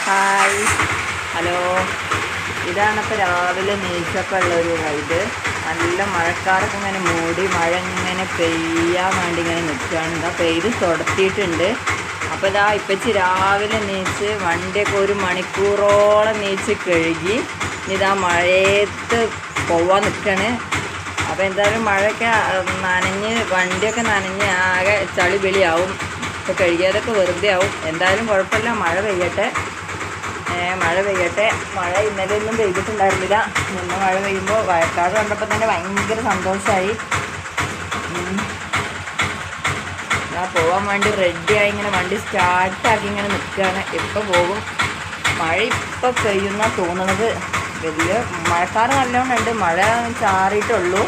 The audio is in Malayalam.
Hi, hello. ഇതാണിപ്പോൾ രാവിലെ നീച്ചപ്പോൾ ഉള്ളൊരു വൈബ്. നല്ല മഴക്കാരൊക്കെ ഇങ്ങനെ മൂടി മഴ ഇങ്ങനെ പെയ്യാൻ വേണ്ടി ഇങ്ങനെ നിൽക്കുകയാണ്. ഇതാ പെയ്ത് തുടത്തിയിട്ടുണ്ട്. അപ്പോൾ ഇതാ ഇപ്പച്ചി രാവിലെ നീച്ച് വണ്ടിയൊക്കെ 1 മണിക്കൂറോളം നീച്ച് കഴുകി ഇതാ മഴയത്ത് പോവാൻ നിൽക്കുകയാണ്. അപ്പോൾ എന്തായാലും മഴയൊക്കെ നനഞ്ഞ് വണ്ടിയൊക്കെ നനഞ്ഞ് ആകെ ചളി വെളിയാവും. ഇപ്പോൾ കഴുകിയതൊക്കെ വെറുതെ ആവും. എന്തായാലും കുഴപ്പമില്ല, മഴ പെയ്യട്ടെ. മഴ ഇന്നലെ ഒന്നും പെയ്തിട്ടുണ്ടായിരുന്നില്ല. ഇന്ന് മഴ പെയ്യുമ്പോൾ വയക്കാട് കണ്ടപ്പോൾ തന്നെ ഭയങ്കര സന്തോഷമായി. ഞാൻ പോകാൻ വേണ്ടി റെഡിയായി ഇങ്ങനെ വണ്ടി സ്റ്റാർട്ടാക്കി ഇങ്ങനെ നിൽക്കുകയാണ്. എപ്പോൾ പോകും? മഴ ഇപ്പോൾ പെയ്യുന്ന തോന്നണത്. വലിയ മഴക്കാറ് നല്ലോണം ഉണ്ട്. മഴ ചാറിയിട്ടുള്ളൂ.